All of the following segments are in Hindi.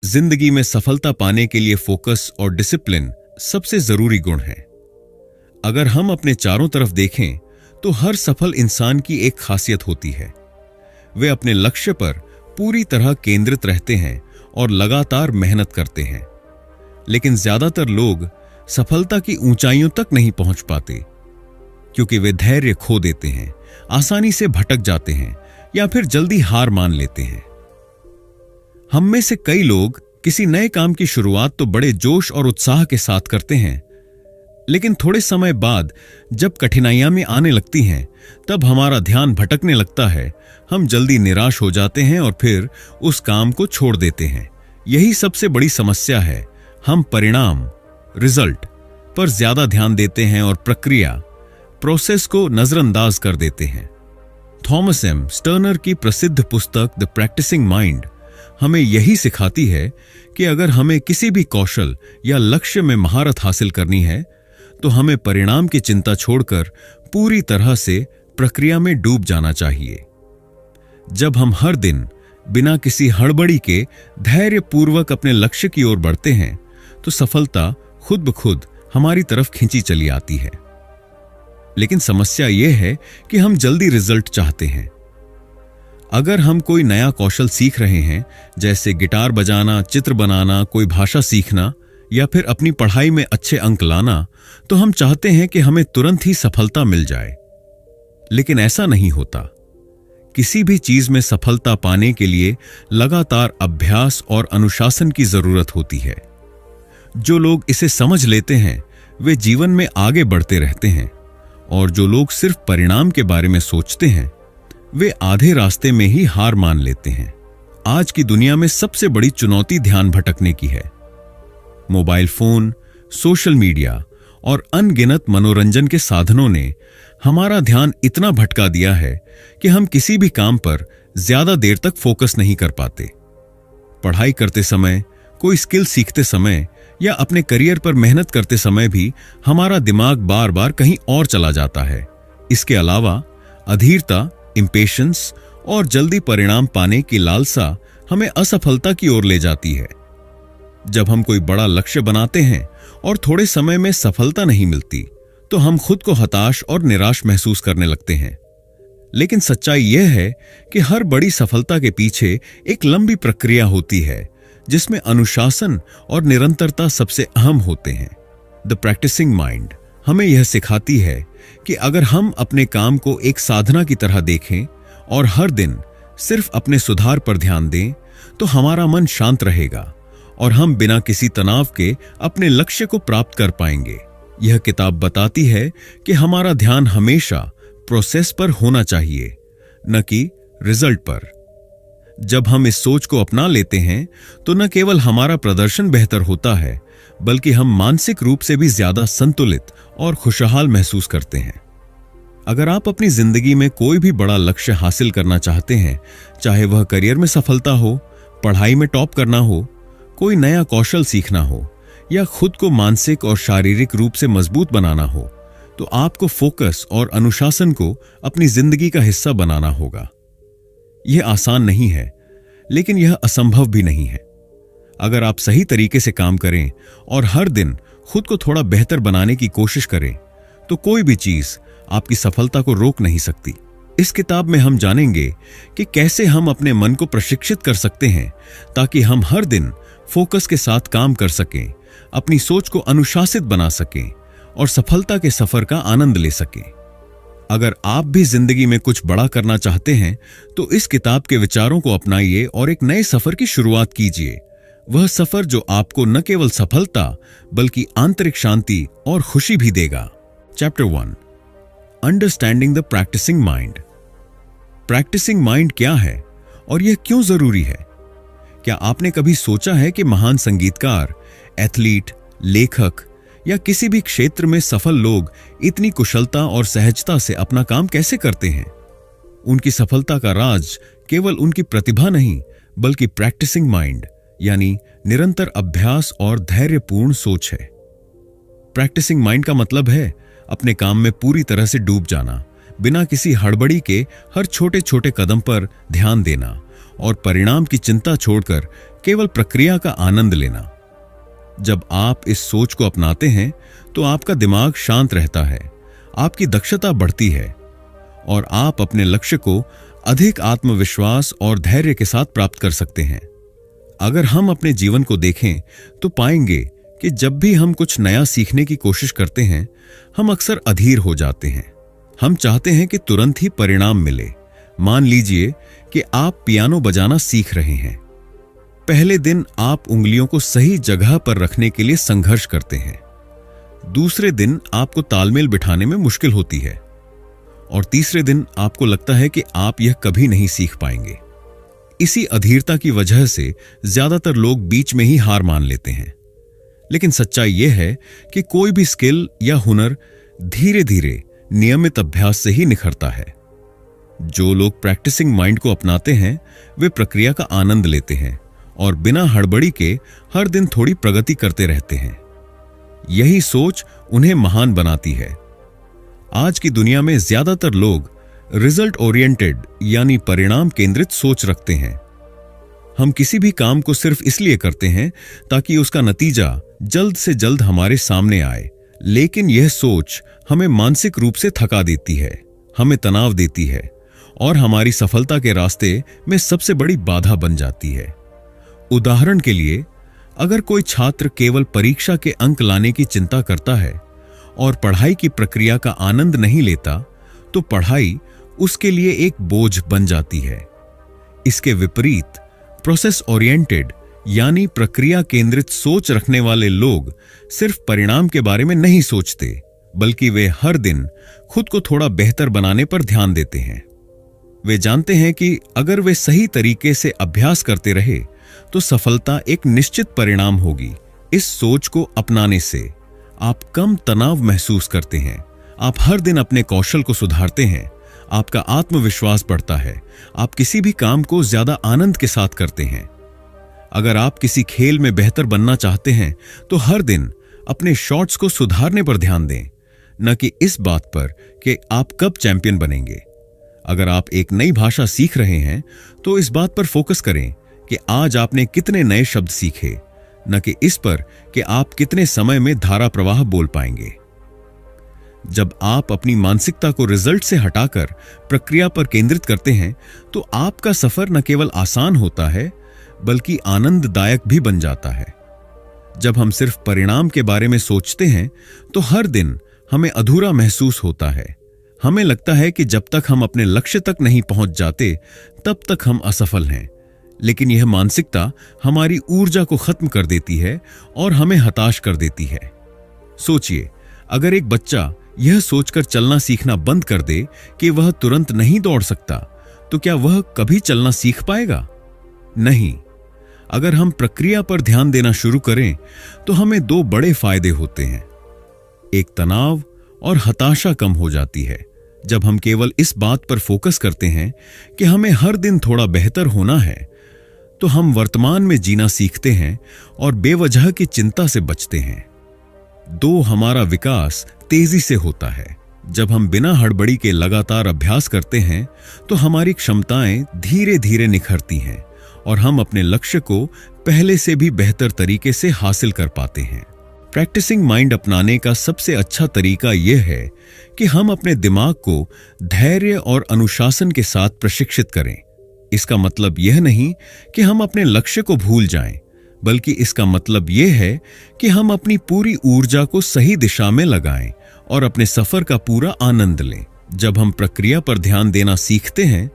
जिंदगी में सफलता पाने के लिए फोकस और डिसिप्लिन सबसे जरूरी गुण है। अगर हम अपने चारों तरफ देखें तो हर सफल इंसान की एक खासियत होती है। वे अपने लक्ष्य पर पूरी तरह केंद्रित रहते हैं और लगातार मेहनत करते हैं। लेकिन ज्यादातर लोग सफलता की ऊंचाइयों तक नहीं पहुंच पाते क्योंकि वे धैर्य खो देते हैं, आसानी से भटक जाते हैं या फिर जल्दी हार मान लेते हैं। हम में से कई लोग किसी नए काम की शुरुआत तो बड़े जोश और उत्साह के साथ करते हैं, लेकिन थोड़े समय बाद जब कठिनाइयां में आने लगती हैं तब हमारा ध्यान भटकने लगता है। हम जल्दी निराश हो जाते हैं और फिर उस काम को छोड़ देते हैं। यही सबसे बड़ी समस्या है। हम परिणाम रिजल्ट पर ज्यादा ध्यान देते हैं और प्रक्रिया प्रोसेस को नजरअंदाज कर देते हैं। थॉमस एम स्टर्नर की प्रसिद्ध पुस्तक द प्रैक्टिसिंग माइंड हमें यही सिखाती है कि अगर हमें किसी भी कौशल या लक्ष्य में महारत हासिल करनी है तो हमें परिणाम की चिंता छोड़कर पूरी तरह से प्रक्रिया में डूब जाना चाहिए। जब हम हर दिन बिना किसी हड़बड़ी के धैर्यपूर्वक अपने लक्ष्य की ओर बढ़ते हैं तो सफलता खुद ब खुद हमारी तरफ खींची चली आती है। लेकिन समस्या यह है कि हम जल्दी रिजल्ट चाहते हैं। अगर हम कोई नया कौशल सीख रहे हैं, जैसे गिटार बजाना, चित्र बनाना, कोई भाषा सीखना या फिर अपनी पढ़ाई में अच्छे अंक लाना, तो हम चाहते हैं कि हमें तुरंत ही सफलता मिल जाए। लेकिन ऐसा नहीं होता। किसी भी चीज में सफलता पाने के लिए लगातार अभ्यास और अनुशासन की जरूरत होती है। जो लोग इसे समझ लेते हैं वे जीवन में आगे बढ़ते रहते हैं, और जो लोग सिर्फ परिणाम के बारे में सोचते हैं वे आधे रास्ते में ही हार मान लेते हैं। आज की दुनिया में सबसे बड़ी चुनौती ध्यान भटकने की है। मोबाइल फोन, सोशल मीडिया और अनगिनत मनोरंजन के साधनों ने हमारा ध्यान इतना भटका दिया है कि हम किसी भी काम पर ज्यादा देर तक फोकस नहीं कर पाते। पढ़ाई करते समय, कोई स्किल सीखते समय या अपने करियर पर मेहनत करते समय भी हमारा दिमाग बार बार कहीं और चला जाता है। इसके अलावा अधीरता, इंपेशेंस और जल्दी परिणाम पाने की लालसा हमें असफलता की ओर ले जाती है। जब हम कोई बड़ा लक्ष्य बनाते हैं और थोड़े समय में सफलता नहीं मिलती तो हम खुद को हताश और निराश महसूस करने लगते हैं। लेकिन सच्चाई यह है कि हर बड़ी सफलता के पीछे एक लंबी प्रक्रिया होती है जिसमें अनुशासन और निरंतरता सबसे अहम होते हैं। द प्रैक्टिसिंग माइंड हमें यह सिखाती है कि अगर हम अपने काम को एक साधना की तरह देखें और हर दिन सिर्फ अपने सुधार पर ध्यान दें तो हमारा मन शांत रहेगा और हम बिना किसी तनाव के अपने लक्ष्य को प्राप्त कर पाएंगे। यह किताब बताती है कि हमारा ध्यान हमेशा प्रोसेस पर होना चाहिए, न कि रिजल्ट पर। जब हम इस सोच को अपना लेते हैं तो न केवल हमारा प्रदर्शन बेहतर होता है बल्कि हम मानसिक रूप से भी ज्यादा संतुलित और खुशहाल महसूस करते हैं। अगर आप अपनी जिंदगी में कोई भी बड़ा लक्ष्य हासिल करना चाहते हैं, चाहे वह करियर में सफलता हो, पढ़ाई में टॉप करना हो, कोई नया कौशल सीखना हो या खुद को मानसिक और शारीरिक रूप से मजबूत बनाना हो, तो आपको फोकस और अनुशासन को अपनी जिंदगी का हिस्सा बनाना होगा। यह आसान नहीं है, लेकिन यह असंभव भी नहीं है। अगर आप सही तरीके से काम करें और हर दिन खुद को थोड़ा बेहतर बनाने की कोशिश करें तो कोई भी चीज आपकी सफलता को रोक नहीं सकती। इस किताब में हम जानेंगे कि कैसे हम अपने मन को प्रशिक्षित कर सकते हैं ताकि हम हर दिन फोकस के साथ काम कर सकें, अपनी सोच को अनुशासित बना सकें और सफलता के सफर का आनंद ले सकें। अगर आप भी जिंदगी में कुछ बड़ा करना चाहते हैं तो इस किताब के विचारों को अपनाइए और एक नए सफर की शुरुआत कीजिए। वह सफर जो आपको न केवल सफलता बल्कि आंतरिक शांति और खुशी भी देगा। Chapter 1, understanding the practising mind. Practising mind क्या है और यह क्यों जरूरी है? क्या आपने कभी सोचा है कि महान संगीतकार, एथलीट, लेखक या किसी भी क्षेत्र में सफल लोग इतनी कुशलता और सहजता से अपना काम कैसे करते हैं? उनकी सफलता का राज केवल उनकी प्रतिभा नहीं बल्कि प्रैक्टिसिंग माइंड यानी निरंतर अभ्यास और धैर्यपूर्ण सोच है। प्रैक्टिसिंग माइंड का मतलब है अपने काम में पूरी तरह से डूब जाना, बिना किसी हड़बड़ी के हर छोटे छोटे कदम पर ध्यान देना और परिणाम की चिंता छोड़कर केवल प्रक्रिया का आनंद लेना। जब आप इस सोच को अपनाते हैं तो आपका दिमाग शांत रहता है, आपकी दक्षता बढ़ती है और आप अपने लक्ष्य को अधिक आत्मविश्वास और धैर्य के साथ प्राप्त कर सकते हैं। अगर हम अपने जीवन को देखें तो पाएंगे कि जब भी हम कुछ नया सीखने की कोशिश करते हैं, हम अक्सर अधीर हो जाते हैं। हम चाहते हैं कि तुरंत ही परिणाम मिले। मान लीजिए कि आप पियानो बजाना सीख रहे हैं। पहले दिन आप उंगलियों को सही जगह पर रखने के लिए संघर्ष करते हैं। दूसरे दिन आपको तालमेल बिठाने में मुश्किल होती है और तीसरे दिन आपको लगता है कि आप यह कभी नहीं सीख पाएंगे। इसी अधीरता की वजह से ज्यादातर लोग बीच में ही हार मान लेते हैं। लेकिन सच्चाई यह है कि कोई भी स्किल या हुनर धीरे धीरे नियमित अभ्यास से ही निखरता है। जो लोग प्रैक्टिसिंग माइंड को अपनाते हैं वे प्रक्रिया का आनंद लेते हैं और बिना हड़बड़ी के हर दिन थोड़ी प्रगति करते रहते हैं। यही सोच उन्हें महान बनाती है। आज की दुनिया में ज्यादातर लोग रिजल्ट ओरिएंटेड यानी परिणाम केंद्रित सोच रखते हैं। हम किसी भी काम को सिर्फ इसलिए करते हैं ताकि उसका नतीजा जल्द से जल्द हमारे सामने आए, लेकिन यह सोच हमें मानसिक रूप से थका देती है, हमें तनाव देती है और हमारी सफलता के रास्ते में सबसे बड़ी बाधा बन जाती है। उदाहरण के लिए, अगर कोई छात्र केवल परीक्षा के अंक लाने की चिंता करता है और पढ़ाई की प्रक्रिया का आनंद नहीं लेता, तो पढ़ाई उसके लिए एक बोझ बन जाती है। इसके विपरीत प्रोसेस ओरिएंटेड यानी प्रक्रिया केंद्रित सोच रखने वाले लोग सिर्फ परिणाम के बारे में नहीं सोचते, बल्कि वे हर दिन खुद को थोड़ा बेहतर बनाने पर ध्यान देते हैं। वे जानते हैं कि अगर वे सही तरीके से अभ्यास करते रहे तो सफलता एक निश्चित परिणाम होगी। इस सोच को अपनाने से आप कम तनाव महसूस करते हैं, आप हर दिन अपने कौशल को सुधारते हैं, आपका आत्मविश्वास बढ़ता है, आप किसी भी काम को ज्यादा आनंद के साथ करते हैं। अगर आप किसी खेल में बेहतर बनना चाहते हैं तो हर दिन अपने शॉट्स को सुधारने पर ध्यान दें, न कि इस बात पर कि आप कब चैंपियन बनेंगे। अगर आप एक नई भाषा सीख रहे हैं तो इस बात पर फोकस करें कि आज आपने कितने नए शब्द सीखे, न कि इस पर कि आप कितने समय में धारा प्रवाह बोल पाएंगे। जब आप अपनी मानसिकता को रिजल्ट से हटाकर प्रक्रिया पर केंद्रित करते हैं तो आपका सफर न केवल आसान होता है बल्कि आनंददायक भी बन जाता है। जब हम सिर्फ परिणाम के बारे में सोचते हैं तो हर दिन हमें अधूरा महसूस होता है। हमें लगता है कि जब तक हम अपने लक्ष्य तक नहीं पहुंच जाते तब तक हम असफल हैं। लेकिन यह मानसिकता हमारी ऊर्जा को खत्म कर देती है और हमें हताश कर देती है। सोचिए, अगर एक बच्चा यह सोचकर चलना सीखना बंद कर दे कि वह तुरंत नहीं दौड़ सकता, तो क्या वह कभी चलना सीख पाएगा? नहीं। अगर हम प्रक्रिया पर ध्यान देना शुरू करें तो हमें दो बड़े फायदे होते हैं। एक, तनाव और हताशा कम हो जाती है। जब हम केवल इस बात पर फोकस करते हैं कि हमें हर दिन थोड़ा बेहतर होना है, तो हम वर्तमान में जीना सीखते हैं और बेवजह की चिंता से बचते हैं। दो, हमारा विकास तेजी से होता है। जब हम बिना हड़बड़ी के लगातार अभ्यास करते हैं तो हमारी क्षमताएं धीरे धीरे निखरती हैं और हम अपने लक्ष्य को पहले से भी बेहतर तरीके से हासिल कर पाते हैं। प्रैक्टिसिंग माइंड अपनाने का सबसे अच्छा तरीका यह है कि हम अपने दिमाग को धैर्य और अनुशासन के साथ प्रशिक्षित करें। इसका मतलब यह नहीं कि हम अपने लक्ष्य को भूल जाएं, बल्कि इसका मतलब यह है कि हम अपनी पूरी ऊर्जा को सही दिशा में लगाएं और अपने सफर का पूरा आनंद लें। जब हम प्रक्रिया पर ध्यान देना सीखते हैं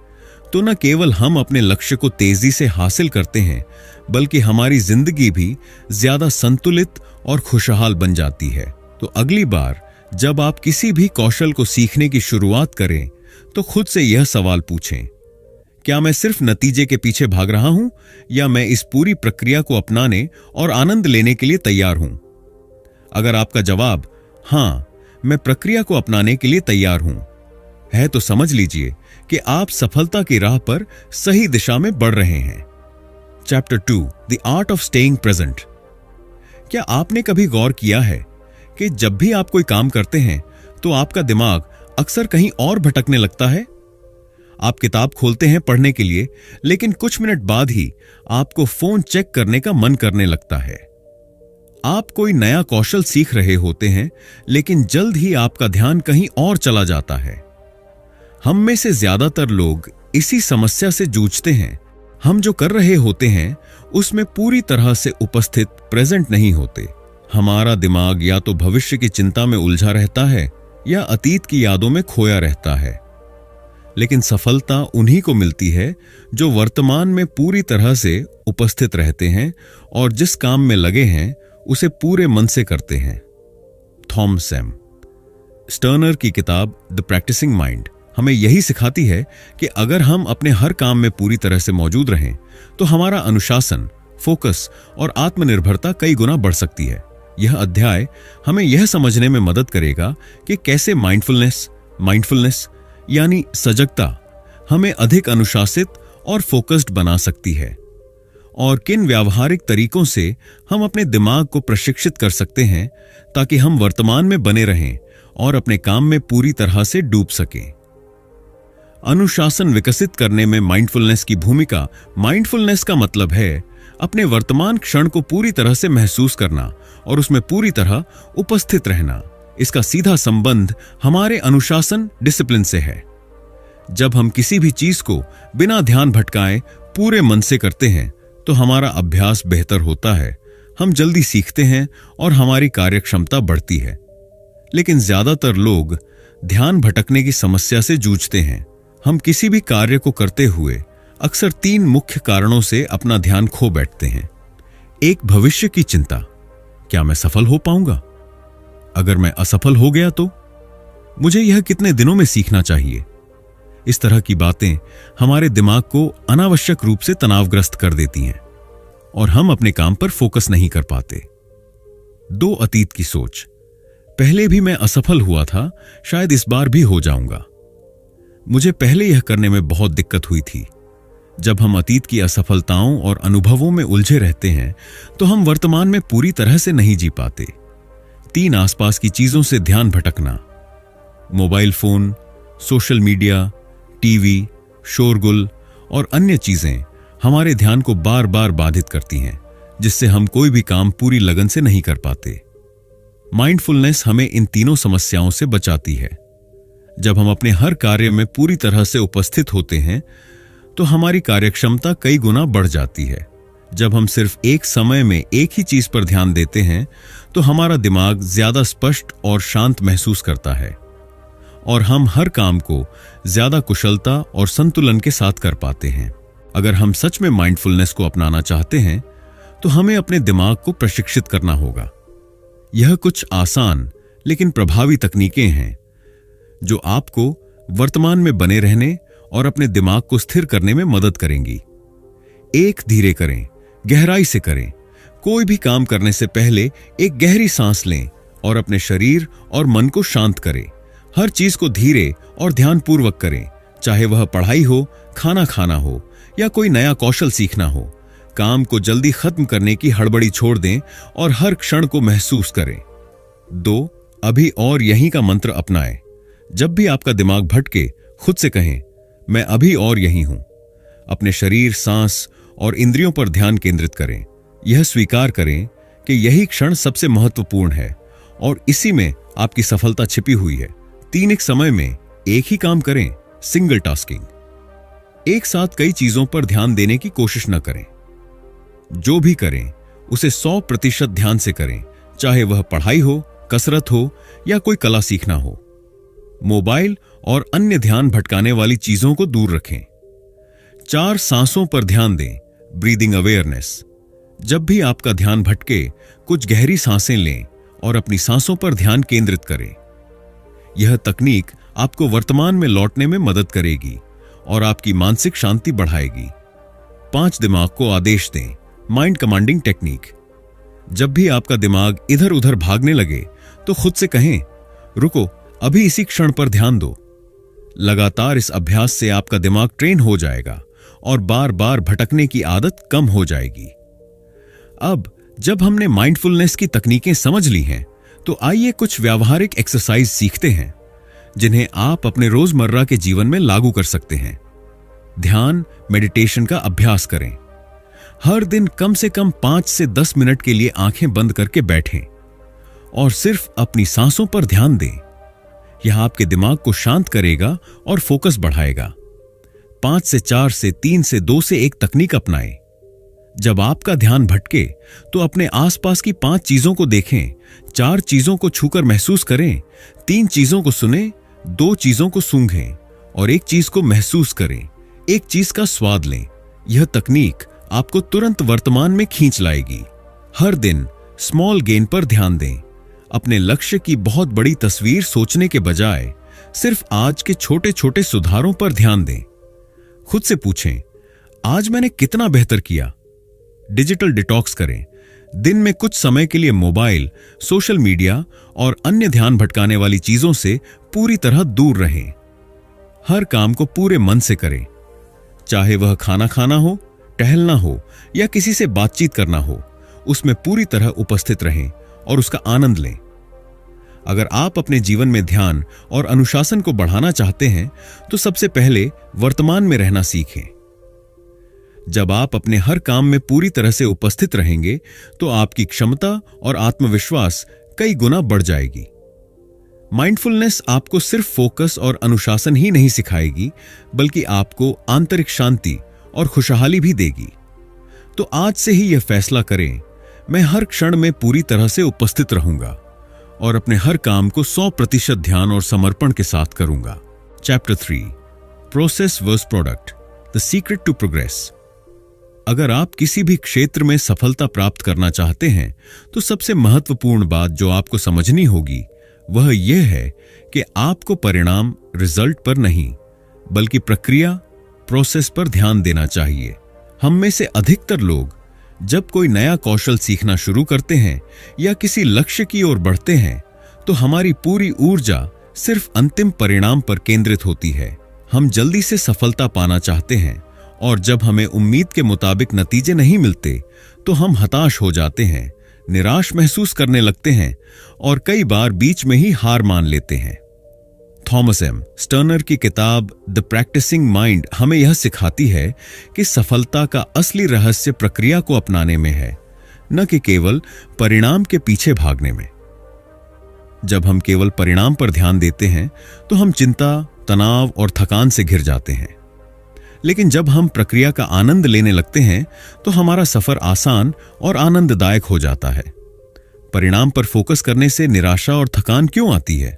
तो न केवल हम अपने लक्ष्य को तेजी से हासिल करते हैं, बल्कि हमारी जिंदगी भी ज्यादा संतुलित और खुशहाल बन जाती है। तो अगली बार जब आप किसी भी कौशल को सीखने की शुरुआत करें तो खुद से यह सवाल पूछें, क्या मैं सिर्फ नतीजे के पीछे भाग रहा हूं या मैं इस पूरी प्रक्रिया को अपनाने और आनंद लेने के लिए तैयार हूं? अगर आपका जवाब हां, मैं प्रक्रिया को अपनाने के लिए तैयार हूं है, तो समझ लीजिए कि आप सफलता की राह पर सही दिशा में बढ़ रहे हैं। Chapter 2, the art of staying present. क्या आपने कभी गौर किया है कि जब भी आप कोई काम करते हैं तो आपका दिमाग अक्सर कहीं और भटकने लगता है? आप किताब खोलते हैं पढ़ने के लिए, लेकिन कुछ मिनट बाद ही आपको फोन चेक करने का मन करने लगता है। आप कोई नया कौशल सीख रहे होते हैं, लेकिन जल्द ही आपका ध्यान कहीं और चला जाता है। हम में से ज्यादातर लोग इसी समस्या से जूझते हैं। हम जो कर रहे होते हैं उसमें पूरी तरह से उपस्थित, प्रेजेंट नहीं होते। हमारा दिमाग या तो भविष्य की चिंता में उलझा रहता है या अतीत की यादों में खोया रहता है। लेकिन सफलता उन्हीं को मिलती है जो वर्तमान में पूरी तरह से उपस्थित रहते हैं और जिस काम में लगे हैं उसे पूरे मन से करते हैं। थॉमस एम स्टर्नर की किताब द प्रैक्टिसिंग माइंड हमें यही सिखाती है कि अगर हम अपने हर काम में पूरी तरह से मौजूद रहें तो हमारा अनुशासन, फोकस और आत्मनिर्भरता कई गुना बढ़ सकती है। यह अध्याय हमें यह समझने में मदद करेगा कि कैसे माइंडफुलनेस यानी सजगता हमें अधिक अनुशासित और फोकस्ड बना सकती है, और किन व्यावहारिक तरीकों से हम अपने दिमाग को प्रशिक्षित कर सकते हैं ताकि हम वर्तमान में बने रहें और अपने काम में पूरी तरह से डूब सकें। अनुशासन विकसित करने में माइंडफुलनेस की भूमिका। माइंडफुलनेस का मतलब है अपने वर्तमान क्षण को पूरी तरह से महसूस करना और उसमें पूरी तरह उपस्थित रहना। इसका सीधा संबंध हमारे अनुशासन, डिसिप्लिन से है। जब हम किसी भी चीज को बिना ध्यान भटकाए पूरे मन से करते हैं तो हमारा अभ्यास बेहतर होता है, हम जल्दी सीखते हैं और हमारी कार्यक्षमता बढ़ती है। लेकिन ज्यादातर लोग ध्यान भटकने की समस्या से जूझते हैं। हम किसी भी कार्य को करते हुए अक्सर 3 मुख्य कारणों से अपना ध्यान खो बैठते हैं। एक, भविष्य की चिंता, क्या मैं सफल हो पाऊंगा? अगर मैं असफल हो गया तो? मुझे यह कितने दिनों में सीखना चाहिए? इस तरह की बातें हमारे दिमाग को अनावश्यक रूप से तनावग्रस्त कर देती हैं और हम अपने काम पर फोकस नहीं कर पाते। 2, अतीत की सोच, पहले भी मैं असफल हुआ था, शायद इस बार भी हो जाऊंगा। मुझे पहले यह करने में बहुत दिक्कत हुई थी। जब हम अतीत की असफलताओं और अनुभवों में उलझे रहते हैं तो हम वर्तमान में पूरी तरह से नहीं जी पाते। 3, आसपास की चीजों से ध्यान भटकना, mobile phone, social media, TV, शोरगुल और अन्य चीजें हमारे ध्यान को बार बार बाधित करती हैं, जिससे हम कोई भी काम पूरी लगन से नहीं कर पाते। माइंडफुलनेस हमें इन तीनों समस्याओं से बचाती है। जब हम अपने हर कार्य में पूरी तरह से उपस्थित होते हैं तो हमारी कार्यक्षमता कई गुना बढ़ जाती है। जब हम सिर्फ एक समय में एक ही चीज पर ध्यान देते हैं तो हमारा दिमाग ज्यादा स्पष्ट और शांत महसूस करता है और हम हर काम को ज्यादा कुशलता और संतुलन के साथ कर पाते हैं। अगर हम सच में माइंडफुलनेस को अपनाना चाहते हैं तो हमें अपने दिमाग को प्रशिक्षित करना होगा। यह कुछ आसान लेकिन प्रभावी तकनीकें हैं जो आपको वर्तमान में बने रहने और अपने दिमाग को स्थिर करने में मदद करेंगी। 1, धीरे करें, गहराई से करें। कोई भी काम करने से पहले एक गहरी सांस लें और अपने शरीर और मन को शांत करें। हर चीज को धीरे और ध्यानपूर्वक करें, चाहे वह पढ़ाई हो, खाना खाना हो या कोई नया कौशल सीखना हो। काम को जल्दी खत्म करने की हड़बड़ी छोड़ दें और हर क्षण को महसूस करें। 2, अभी और यहीं का मंत्र अपनाएं। जब भी आपका दिमाग भटके, खुद से कहें, मैं अभी और यहीं हूं। अपने शरीर, सांस और इंद्रियों पर ध्यान केंद्रित करें। यह स्वीकार करें कि यही क्षण सबसे महत्वपूर्ण है और इसी में आपकी सफलता छिपी हुई है। 3, एक समय में एक ही काम करें, सिंगल टास्किंग। एक साथ कई चीजों पर ध्यान देने की कोशिश न करें। जो भी करें उसे 100% ध्यान से करें, चाहे वह पढ़ाई हो, कसरत हो या कोई कला सीखना हो। मोबाइल और अन्य ध्यान भटकाने वाली चीजों को दूर रखें। 4, सांसों पर ध्यान दें, ब्रीदिंग अवेयरनेस। जब भी आपका ध्यान भटके, कुछ गहरी सांसें लें और अपनी सांसों पर ध्यान केंद्रित करें। यह तकनीक आपको वर्तमान में लौटने में मदद करेगी और आपकी मानसिक शांति बढ़ाएगी। 5, दिमाग को आदेश दें, माइंड कमांडिंग टेक्निक। जब भी आपका दिमाग इधर उधर भागने लगे तो खुद से कहें, रुको, अभी इसी क्षण पर ध्यान दो। लगातार इस अभ्यास से आपका दिमाग ट्रेन हो जाएगा और बार बार भटकने की आदत कम हो जाएगी। अब जब हमने माइंडफुलनेस की तकनीकें समझ ली हैं तो आइए कुछ व्यावहारिक एक्सरसाइज सीखते हैं जिन्हें आप अपने रोजमर्रा के जीवन में लागू कर सकते हैं। ध्यान, मेडिटेशन का अभ्यास करें। हर दिन कम से कम 5 से 10 मिनट के लिए आंखें बंद करके बैठें और सिर्फ अपनी सांसों पर ध्यान दें। यह आपके दिमाग को शांत करेगा और फोकस बढ़ाएगा। 5 से 4 से 3 से 2 से 1 तकनीक अपनाएं। जब आपका ध्यान भटके तो अपने आसपास की 5 चीजों को देखें, 4 चीजों को छूकर महसूस करें, 3 चीजों को सुनें, 2 चीजों को सूंघें और 1 चीज को महसूस करें। 1 चीज का स्वाद लें। यह तकनीक आपको तुरंत वर्तमान में खींच लाएगी। हर दिन स्मॉल गेन पर ध्यान दें। अपने लक्ष्य की बहुत बड़ी तस्वीर सोचने के बजाय सिर्फ आज के छोटे छोटे सुधारों पर ध्यान दें। खुद से पूछें, आज मैंने कितना बेहतर किया। डिजिटल डिटॉक्स करें। दिन में कुछ समय के लिए मोबाइल, सोशल मीडिया और अन्य ध्यान भटकाने वाली चीजों से पूरी तरह दूर रहें। हर काम को पूरे मन से करें, चाहे वह खाना खाना हो, टहलना हो या किसी से बातचीत करना हो। उसमें पूरी तरह उपस्थित रहें और उसका आनंद लें। अगर आप अपने जीवन में ध्यान और अनुशासन को बढ़ाना चाहते हैं तो सबसे पहले वर्तमान में रहना सीखें। जब आप अपने हर काम में पूरी तरह से उपस्थित रहेंगे तो आपकी क्षमता और आत्मविश्वास कई गुना बढ़ जाएगी। माइंडफुलनेस आपको सिर्फ फोकस और अनुशासन ही नहीं सिखाएगी, बल्कि आपको आंतरिक शांति और खुशहाली भी देगी। तो आज से ही यह फैसला करें, मैं हर क्षण में पूरी तरह से उपस्थित रहूंगा और अपने हर काम को 100% ध्यान और समर्पण के साथ करूंगा। Chapter 3, process versus product, the secret to progress. अगर आप किसी भी क्षेत्र में सफलता प्राप्त करना चाहते हैं तो सबसे महत्वपूर्ण बात जो आपको समझनी होगी वह यह है कि आपको परिणाम, रिजल्ट पर नहीं बल्कि प्रक्रिया, प्रोसेस पर ध्यान देना चाहिए। हम में से अधिकतर लोग जब कोई नया कौशल सीखना शुरू करते हैं या किसी लक्ष्य की ओर बढ़ते हैं तो हमारी पूरी ऊर्जा सिर्फ अंतिम परिणाम पर केंद्रित होती है। हम जल्दी से सफलता पाना चाहते हैं और जब हमें उम्मीद के मुताबिक नतीजे नहीं मिलते तो हम हताश हो जाते हैं, निराश महसूस करने लगते हैं और कई बार बीच में ही हार मान लेते हैं। थॉमस एम स्टर्नर की किताब द प्रैक्टिसिंग माइंड हमें यह सिखाती है कि सफलता का असली रहस्य प्रक्रिया को अपनाने में है, न कि केवल परिणाम के पीछे भागने में। जब हम केवल परिणाम पर ध्यान देते हैं तो हम चिंता, तनाव और थकान से घिर जाते हैं। लेकिन जब हम प्रक्रिया का आनंद लेने लगते हैं तो हमारा सफर आसान और आनंददायक हो जाता है। परिणाम पर फोकस करने से निराशा और थकान क्यों आती है?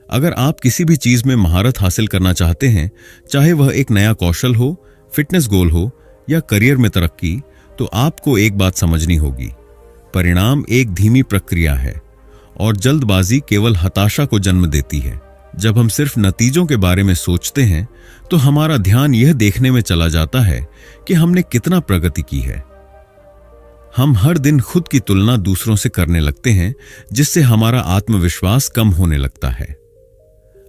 अगर आप किसी भी चीज में महारत हासिल करना चाहते हैं, चाहे वह एक नया कौशल हो, फिटनेस गोल हो या करियर में तरक्की, तो आपको एक बात समझनी होगी, परिणाम एक धीमी प्रक्रिया है और जल्दबाजी केवल हताशा को जन्म देती है। जब हम सिर्फ नतीजों के बारे में सोचते हैं तो हमारा ध्यान यह देखने में चला जाता है कि हमने कितना प्रगति की है। हम हर दिन खुद की तुलना दूसरों से करने लगते हैं, जिससे हमारा आत्मविश्वास कम होने लगता है।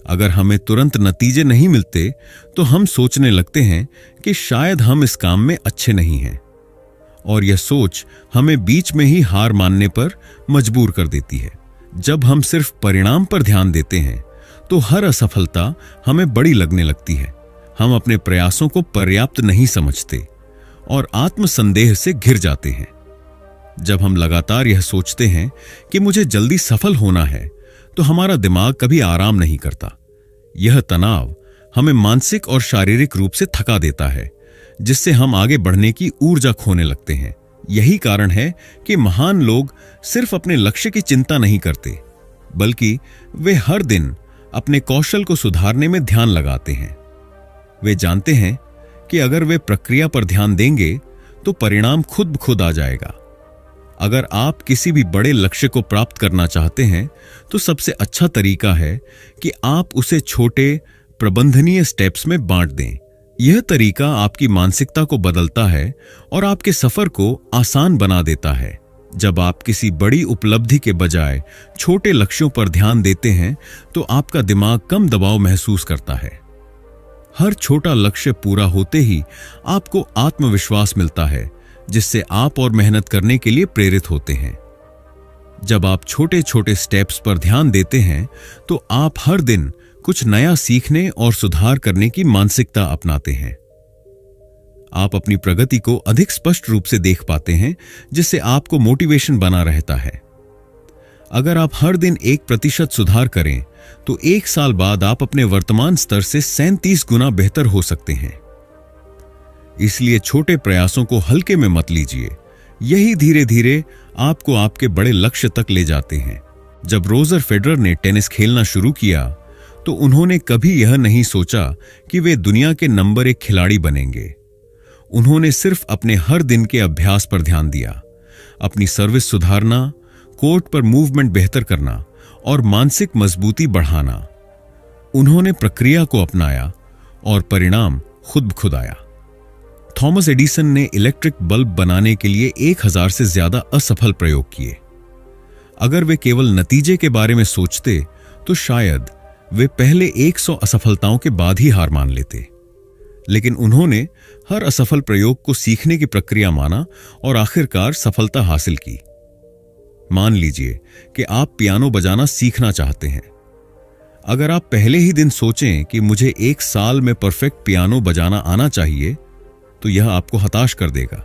अगर हमें तुरंत नतीजे नहीं मिलते तो हम सोचने लगते हैं कि शायद हम इस काम में अच्छे नहीं हैं, और यह सोच हमें बीच में ही हार मानने पर मजबूर कर देती है। जब हम सिर्फ परिणाम पर ध्यान देते हैं तो हर असफलता हमें बड़ी लगने लगती है। हम अपने प्रयासों को पर्याप्त नहीं समझते और आत्मसंदेह से घिर जाते हैं। जब हम लगातार यह सोचते हैं कि मुझे जल्दी सफल होना है तो हमारा दिमाग कभी आराम नहीं करता। यह तनाव हमें मानसिक और शारीरिक रूप से थका देता है, जिससे हम आगे बढ़ने की ऊर्जा खोने लगते हैं। यही कारण है कि महान लोग सिर्फ अपने लक्ष्य की चिंता नहीं करते, बल्कि वे हर दिन अपने कौशल को सुधारने में ध्यान लगाते हैं। वे जानते हैं कि अगर वे प्रक्रिया पर ध्यान देंगे तो परिणाम खुद ब खुद आ जाएगा। अगर आप किसी भी बड़े लक्ष्य को प्राप्त करना चाहते हैं तो सबसे अच्छा तरीका है कि आप उसे छोटे, प्रबंधनीय स्टेप्स में बांट दें। यह तरीका आपकी मानसिकता को बदलता है और आपके सफर को आसान बना देता है। जब आप किसी बड़ी उपलब्धि के बजाय छोटे लक्ष्यों पर ध्यान देते हैं तो आपका दिमाग कम दबाव महसूस करता है। हर छोटा लक्ष्य पूरा होते ही आपको आत्मविश्वास मिलता है, जिससे आप और मेहनत करने के लिए प्रेरित होते हैं। जब आप छोटे छोटे स्टेप्स पर ध्यान देते हैं तो आप हर दिन कुछ नया सीखने और सुधार करने की मानसिकता अपनाते हैं। आप अपनी प्रगति को अधिक स्पष्ट रूप से देख पाते हैं, जिससे आपको मोटिवेशन बना रहता है। अगर आप हर दिन 1% सुधार करें तो 1 साल बाद आप अपने वर्तमान स्तर से 37 गुना बेहतर हो सकते हैं। इसलिए छोटे प्रयासों को हल्के में मत लीजिए, यही धीरे धीरे आपको आपके बड़े लक्ष्य तक ले जाते हैं। जब रोजर फेडरर ने टेनिस खेलना शुरू किया तो उन्होंने कभी यह नहीं सोचा कि वे दुनिया के नंबर 1 खिलाड़ी बनेंगे। उन्होंने सिर्फ अपने हर दिन के अभ्यास पर ध्यान दिया, अपनी सर्विस सुधारना, कोर्ट पर मूवमेंट बेहतर करना और मानसिक मजबूती बढ़ाना। उन्होंने प्रक्रिया को अपनाया और परिणाम खुद ब खुद आया। थॉमस एडिसन ने इलेक्ट्रिक बल्ब बनाने के लिए 1000 से ज्यादा असफल प्रयोग किए। अगर वे केवल नतीजे के बारे में सोचते तो शायद वे पहले 100 असफलताओं के बाद ही हार मान लेते। लेकिन उन्होंने हर असफल प्रयोग को सीखने की प्रक्रिया माना और आखिरकार सफलता हासिल की। मान लीजिए कि आप पियानो बजाना सीखना चाहते हैं। अगर आप पहले ही दिन सोचें कि मुझे 1 साल में परफेक्ट पियानो बजाना आना चाहिए, तो यह आपको हताश कर देगा।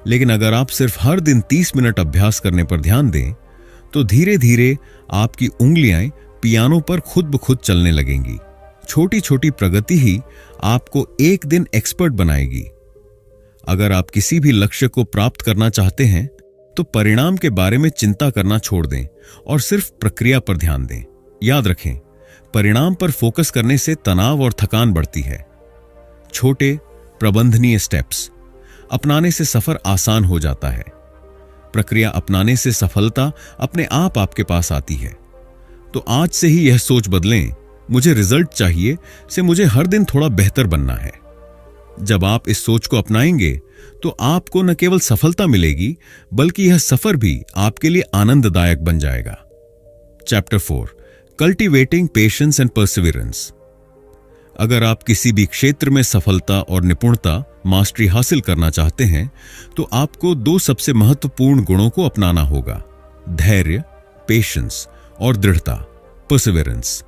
लेकिन अगर आप सिर्फ हर दिन 30 मिनट अभ्यास करने पर ध्यान दें, तो धीरे धीरे आपकी उंगलियां पियानो पर खुद ब खुद चलने लगेंगी। छोटी छोटी प्रगति ही आपको एक दिन एक्सपर्ट बनाएगी। अगर आप किसी भी लक्ष्य को प्राप्त करना चाहते हैं तो परिणाम के बारे में चिंता करना छोड़ दें और सिर्फ प्रक्रिया पर ध्यान दें। याद रखें, परिणाम पर फोकस करने से तनाव और थकान बढ़ती है। छोटे प्रबंधनीय स्टेप्स अपनाने से सफर आसान हो जाता है। प्रक्रिया अपनाने से सफलता अपने आप आपके पास आती है। तो आज से ही यह सोच बदलें, मुझे रिजल्ट चाहिए से मुझे हर दिन थोड़ा बेहतर बनना है। जब आप इस सोच को अपनाएंगे तो आपको न केवल सफलता मिलेगी, बल्कि यह सफर भी आपके लिए आनंददायक बन जाएगा। Chapter 4, cultivating patience and Perseverance. अगर आप किसी भी क्षेत्र में सफलता और निपुणता मास्टरी हासिल करना चाहते हैं तो आपको 2 सबसे महत्वपूर्ण गुणों को अपनाना होगा: धैर्य, पेशेंस, और दृढ़ता, परसिवियरेंस।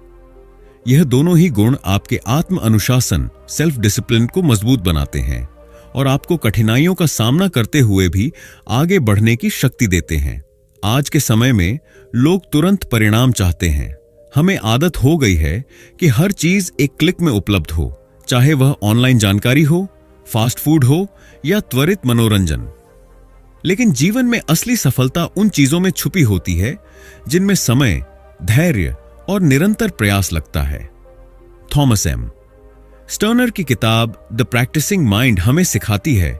यह दोनों ही गुण आपके आत्म अनुशासन, सेल्फ डिसिप्लिन को मजबूत बनाते हैं और आपको कठिनाइयों का सामना करते हुए भी आगे बढ़ने की शक्ति देते हैं। आज के समय में लोग तुरंत परिणाम चाहते हैं। हमें आदत हो गई है कि हर चीज एक क्लिक में उपलब्ध हो, चाहे वह ऑनलाइन जानकारी हो, फास्ट फूड हो या त्वरित मनोरंजन। लेकिन जीवन में असली सफलता उन चीजों में छुपी होती है जिनमें समय, धैर्य और निरंतर प्रयास लगता है। थॉमस एम स्टर्नर की किताब द प्रैक्टिसिंग माइंड हमें सिखाती है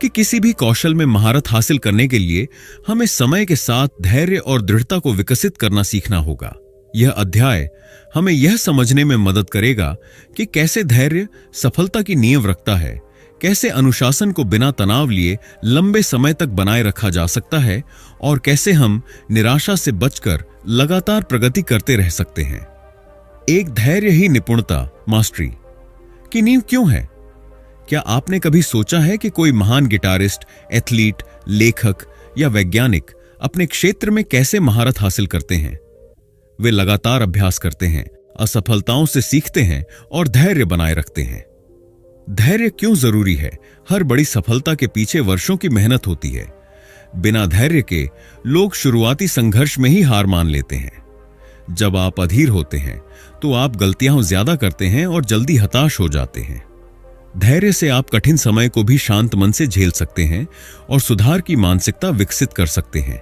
कि किसी भी कौशल में महारत हासिल करने के लिए हमें समय के साथ धैर्य और दृढ़ता को विकसित करना सीखना होगा। यह अध्याय हमें यह समझने में मदद करेगा कि कैसे धैर्य सफलता की नींव रखता है, कैसे अनुशासन को बिना तनाव लिए लंबे समय तक बनाए रखा जा सकता है और कैसे हम निराशा से बचकर लगातार प्रगति करते रह सकते हैं। एक धैर्य ही निपुणता, मास्टरी की नींव क्यों है? क्या आपने कभी सोचा है कि कोई महान गिटारिस्ट, एथलीट, लेखक या वैज्ञानिक अपने क्षेत्र में कैसे महारत हासिल करते हैं? वे लगातार अभ्यास करते हैं, असफलताओं से सीखते हैं और धैर्य बनाए रखते हैं। धैर्य क्यों जरूरी है? हर बड़ी सफलता के पीछे वर्षों की मेहनत होती है। बिना धैर्य के लोग शुरुआती संघर्ष में ही हार मान लेते हैं। जब आप अधीर होते हैं तो आप गलतियां ज्यादा करते हैं और जल्दी हताश हो जाते हैं। धैर्य से आप कठिन समय को भी शांत मन से झेल सकते हैं और सुधार की मानसिकता विकसित कर सकते हैं।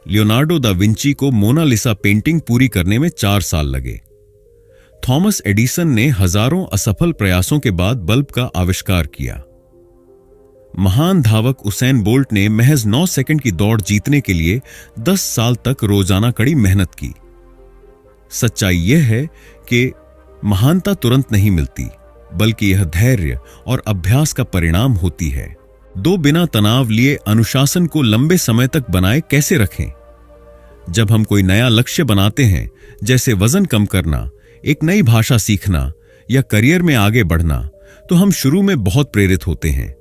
लियोनार्डो दा विंची को मोनालिसा पेंटिंग पूरी करने में 4 साल लगे। थॉमस एडिसन ने हजारों असफल प्रयासों के बाद बल्ब का आविष्कार किया। महान धावक उसेन बोल्ट ने महज 9 सेकंड की दौड़ जीतने के लिए 10 साल तक रोजाना कड़ी मेहनत की। सच्चाई यह है कि महानता तुरंत नहीं मिलती, बल्कि यह धैर्य और अभ्यास का परिणाम होती है। बिना तनाव लिए अनुशासन को लंबे समय तक बनाए कैसे रखें? जब हम कोई नया लक्ष्य बनाते हैं, जैसे वजन कम करना, एक नई भाषा सीखना या करियर में आगे बढ़ना, तो हम शुरू में बहुत प्रेरित होते हैं।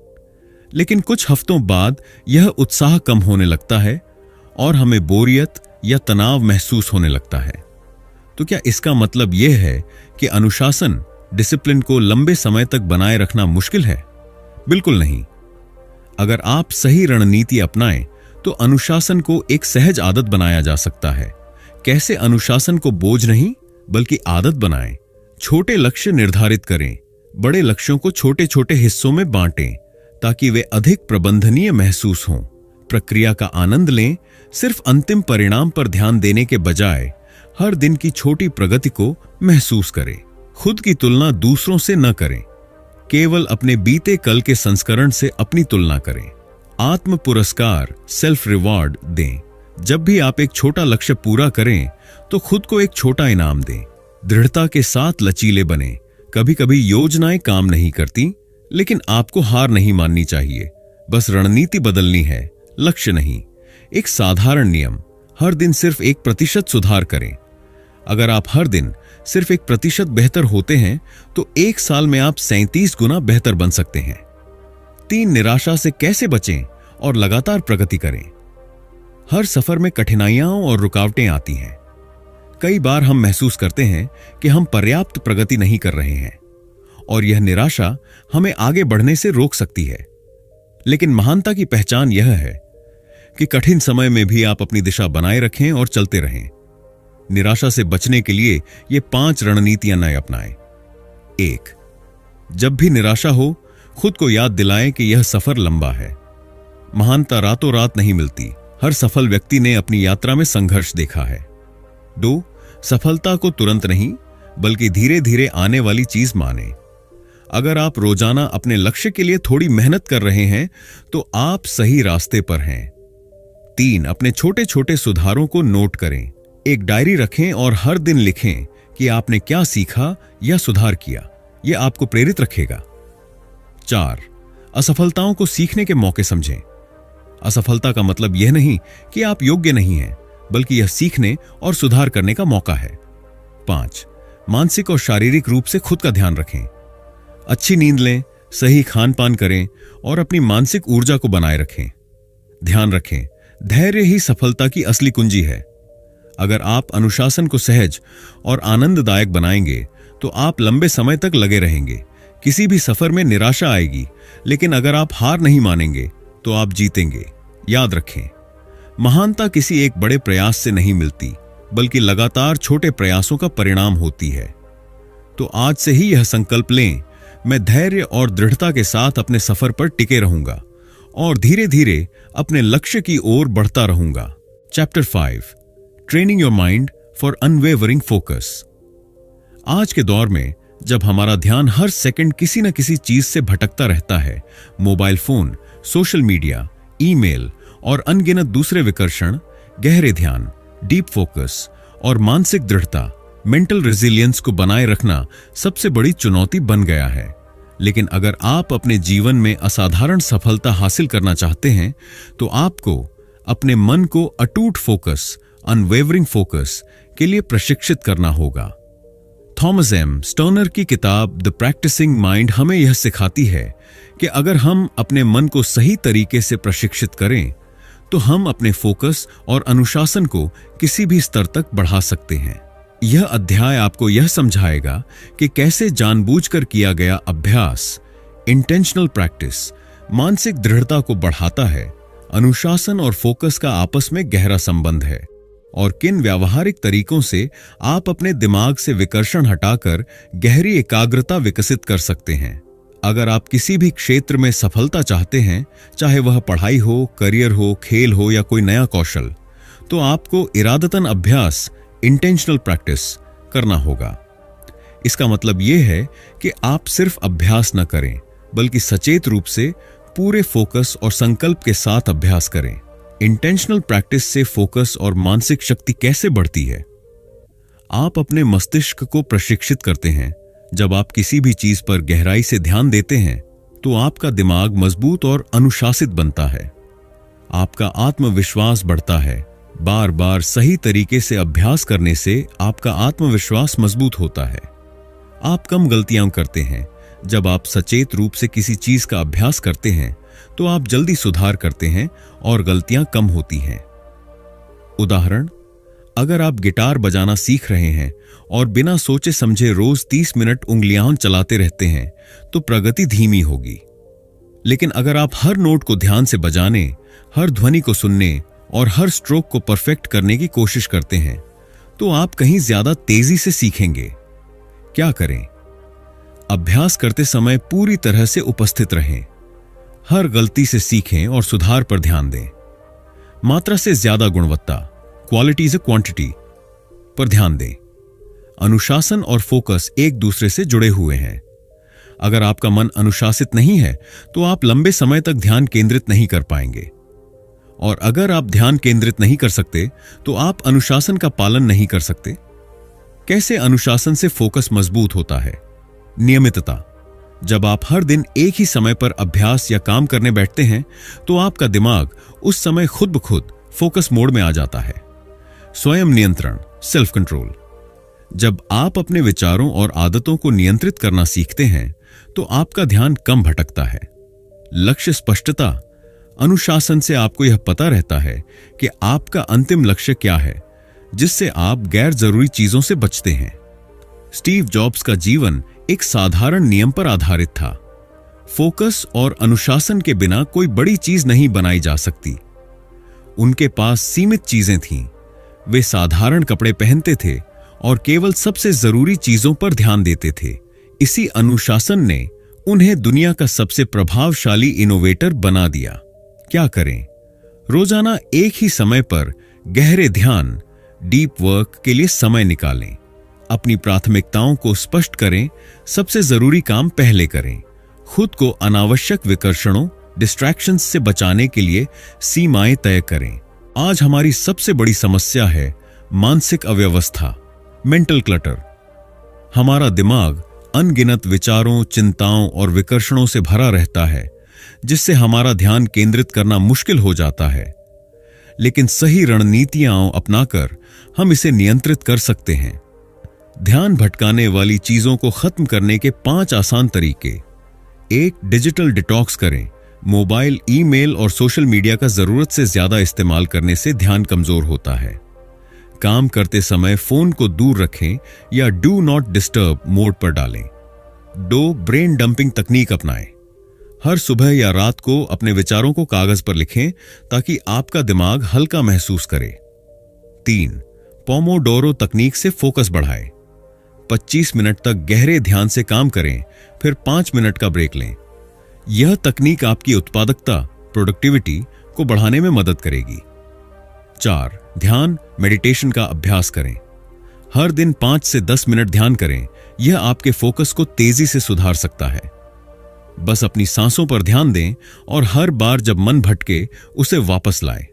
लेकिन कुछ हफ्तों बाद यह उत्साह कम होने लगता है और हमें बोरियत या तनाव महसूस होने लगता है। तो क्या इसका मतलब यह है कि अनुशासन, डिसिप्लिन को लंबे समय तक बनाए रखना मुश्किल है? बिल्कुल नहीं। अगर आप सही रणनीति अपनाएं तो अनुशासन को एक सहज आदत बनाया जा सकता है। कैसे अनुशासन को बोझ नहीं बल्कि आदत बनाएं। छोटे लक्ष्य निर्धारित करें, बड़े लक्ष्यों को छोटे छोटे हिस्सों में बांटें ताकि वे अधिक प्रबंधनीय महसूस हों। प्रक्रिया का आनंद लें, सिर्फ अंतिम परिणाम पर ध्यान देने के बजाय हर दिन की छोटी प्रगति को महसूस करें। खुद की तुलना दूसरों से न करें, केवल अपने बीते कल के संस्करण से अपनी तुलना करें। आत्म पुरस्कार, सेल्फ रिवॉर्ड दें। जब भी आप एक छोटा लक्ष्य पूरा करें तो खुद को एक छोटा इनाम दें। दृढ़ता के साथ लचीले बने। कभी कभी योजनाएं काम नहीं करती, लेकिन आपको हार नहीं माननी चाहिए। बस रणनीति बदलनी है, लक्ष्य नहीं। एक साधारण नियम, हर दिन सिर्फ 1% सुधार करें। अगर आप हर दिन सिर्फ 1% बेहतर होते हैं तो 1 साल में आप 37 गुना बेहतर बन सकते हैं। 3, निराशा से कैसे बचें और लगातार प्रगति करें। हर सफर में कठिनाइयां और रुकावटें आती हैं। कई बार हम महसूस करते हैं कि हम पर्याप्त प्रगति नहीं कर रहे हैं और यह निराशा हमें आगे बढ़ने से रोक सकती है। लेकिन महानता की पहचान यह है कि कठिन समय में भी आप अपनी दिशा बनाए रखें और चलते रहें। निराशा से बचने के लिए ये 5 रणनीतियां नए अपनाएं। 1, जब भी निराशा हो खुद को याद दिलाएं कि यह सफर लंबा है। महानता रातों रात नहीं मिलती। हर सफल व्यक्ति ने अपनी यात्रा में संघर्ष देखा है। 2, सफलता को तुरंत नहीं बल्कि धीरे धीरे आने वाली चीज माने। अगर आप रोजाना अपने लक्ष्य के लिए थोड़ी मेहनत कर रहे हैं तो आप सही रास्ते पर हैं। 3, अपने छोटे छोटे सुधारों को नोट करें। एक डायरी रखें और हर दिन लिखें कि आपने क्या सीखा या सुधार किया। यह आपको प्रेरित रखेगा। 4, असफलताओं को सीखने के मौके समझें। असफलता का मतलब यह नहीं कि आप योग्य नहीं हैं, बल्कि यह सीखने और सुधार करने का मौका है। 5, मानसिक और शारीरिक रूप से खुद का ध्यान रखें। अच्छी नींद लें, सही खान पान करें और अपनी मानसिक ऊर्जा को बनाए रखें। ध्यान रखें, धैर्य ही सफलता की असली कुंजी है। अगर आप अनुशासन को सहज और आनंददायक बनाएंगे तो आप लंबे समय तक लगे रहेंगे। किसी भी सफर में निराशा आएगी, लेकिन अगर आप हार नहीं मानेंगे तो आप जीतेंगे। याद रखें, महानता किसी एक बड़े प्रयास से नहीं मिलती, बल्कि लगातार छोटे प्रयासों का परिणाम होती है। तो आज से ही यह संकल्प लें, मैं धैर्य और दृढ़ता के साथ अपने सफर पर टिके रहूंगा और धीरे धीरे अपने लक्ष्य की ओर बढ़ता रहूंगा। Chapter 5, training your mind for unwavering focus. आज के दौर में जब हमारा ध्यान हर सेकंड किसी न किसी चीज से भटकता रहता है, mobile phone, social media, email और अनगिनत दूसरे विकर्षण, गहरे ध्यान, डीप फोकस और मानसिक दृढ़ता, मेंटल रेजिलियंस को बनाए रखना सबसे बड़ी चुनौती बन गया है। लेकिन अगर आप अपने जीवन में असाधारण सफलता हासिल करना चाहते हैं तो आपको अपने मन को अटूट फोकस, अनवेवरिंग फोकस के लिए प्रशिक्षित करना होगा। थॉमस एम स्टर्नर की किताब द प्रैक्टिसिंग माइंड हमें यह सिखाती है कि अगर हम अपने मन को सही तरीके से प्रशिक्षित करें तो हम अपने फोकस और अनुशासन को किसी भी स्तर तक बढ़ा सकते हैं। यह अध्याय आपको यह समझाएगा कि कैसे जानबूझकर किया गया अभ्यास, इंटेंशनल प्रैक्टिस, मानसिक दृढ़ता को बढ़ाता है। अनुशासन और फोकस का आपस में गहरा संबंध है और किन व्यावहारिक तरीकों से आप अपने दिमाग से विकर्षण हटाकर गहरी एकाग्रता विकसित कर सकते हैं। अगर आप किसी भी क्षेत्र में सफलता चाहते हैं, चाहे वह पढ़ाई हो, करियर हो, खेल हो या कोई नया कौशल, तो आपको इरादतन अभ्यास, इंटेंशनल प्रैक्टिस करना होगा। इसका मतलब यह है कि आप सिर्फ अभ्यास न करें, बल्कि सचेत रूप से पूरे फोकस और संकल्प के साथ अभ्यास करें। इंटेंशनल प्रैक्टिस से फोकस और मानसिक शक्ति कैसे बढ़ती है? आप अपने मस्तिष्क को प्रशिक्षित करते हैं। जब आप किसी भी चीज पर गहराई से ध्यान देते हैं तो आपका दिमाग मजबूत और अनुशासित बनता है। आपका आत्मविश्वास बढ़ता है। बार बार सही तरीके से अभ्यास करने से आपका आत्मविश्वास मजबूत होता है। आप कम गलतियां करते हैं। जब आप सचेत रूप से किसी चीज का अभ्यास करते हैं तो आप जल्दी सुधार करते हैं और गलतियां कम होती हैं। उदाहरण, अगर आप गिटार बजाना सीख रहे हैं और बिना सोचे समझे रोज 30 मिनट उंगलियां चलाते रहते हैं तो प्रगति धीमी होगी। लेकिन अगर आप हर नोट को ध्यान से बजाने, हर ध्वनि को सुनने और हर स्ट्रोक को परफेक्ट करने की कोशिश करते हैं तो आप कहीं ज्यादा तेजी से सीखेंगे। क्या करें? अभ्यास करते समय पूरी तरह से उपस्थित रहें। हर गलती से सीखें और सुधार पर ध्यान दें। मात्रा से ज्यादा गुणवत्ता, क्वालिटी इज अ क्वांटिटी, पर ध्यान दें। अनुशासन और फोकस एक दूसरे से जुड़े हुए हैं। अगर आपका मन अनुशासित नहीं है तो आप लंबे समय तक ध्यान केंद्रित नहीं कर पाएंगे, और अगर आप ध्यान केंद्रित नहीं कर सकते तो आप अनुशासन का पालन नहीं कर सकते। कैसे अनुशासन से फोकस मजबूत होता है? नियमितता। जब आप हर दिन एक ही समय पर अभ्यास या काम करने बैठते हैं तो आपका दिमाग उस समय खुद ब खुद फोकस मोड में आ जाता है। स्वयं नियंत्रण, सेल्फ कंट्रोल। जब आप अपने विचारों और आदतों को नियंत्रित करना सीखते हैं तो आपका ध्यान कम भटकता है। लक्ष्य स्पष्टता। अनुशासन से आपको यह पता रहता है कि आपका अंतिम लक्ष्य क्या है, जिससे आप गैर जरूरी चीजों से बचते हैं। स्टीव जॉब्स का जीवन एक साधारण नियम पर आधारित था। फोकस और अनुशासन के बिना कोई बड़ी चीज नहीं बनाई जा सकती। उनके पास सीमित चीजें थीं। वे साधारण कपड़े पहनते थे और केवल सबसे जरूरी चीजों पर ध्यान देते थे। इसी अनुशासन ने उन्हें दुनिया का सबसे प्रभावशाली इनोवेटर बना दिया। क्या करें? रोजाना एक ही समय पर गहरे ध्यान, डीप वर्क के लिए समय निकालें। अपनी प्राथमिकताओं को स्पष्ट करें। सबसे जरूरी काम पहले करें। खुद को अनावश्यक विकर्षणों, डिस्ट्रैक्शंस से बचाने के लिए सीमाएं तय करें। आज हमारी सबसे बड़ी समस्या है मानसिक अव्यवस्था, मेंटल क्लटर। हमारा दिमाग अनगिनत विचारों, चिंताओं और विकर्षणों से भरा रहता है, जिससे हमारा ध्यान केंद्रित करना मुश्किल हो जाता है। लेकिन सही रणनीतियां अपनाकर हम इसे नियंत्रित कर सकते हैं। ध्यान भटकाने वाली चीजों को खत्म करने के 5 आसान तरीके। 1. डिजिटल डिटॉक्स करें। मोबाइल, ईमेल और सोशल मीडिया का जरूरत से ज्यादा इस्तेमाल करने से ध्यान कमजोर होता है। काम करते समय फोन को दूर रखें या डू नॉट डिस्टर्ब मोड पर डालें। 2. ब्रेन डंपिंग तकनीक अपनाएं। हर सुबह या रात को अपने विचारों को कागज पर लिखें ताकि आपका दिमाग हल्का महसूस करे। 3. पोमोडोरो तकनीक से फोकस बढ़ाएं। 25 मिनट तक गहरे ध्यान से काम करें, फिर 5 मिनट का ब्रेक लें। यह तकनीक आपकी उत्पादकता, प्रोडक्टिविटी को बढ़ाने में मदद करेगी। 4. ध्यान, मेडिटेशन का अभ्यास करें। हर दिन 5 से 10 मिनट ध्यान करें। यह आपके फोकस को तेजी से सुधार सकता है। बस अपनी सांसों पर ध्यान दें और हर बार जब मन भटके उसे वापस लाएं।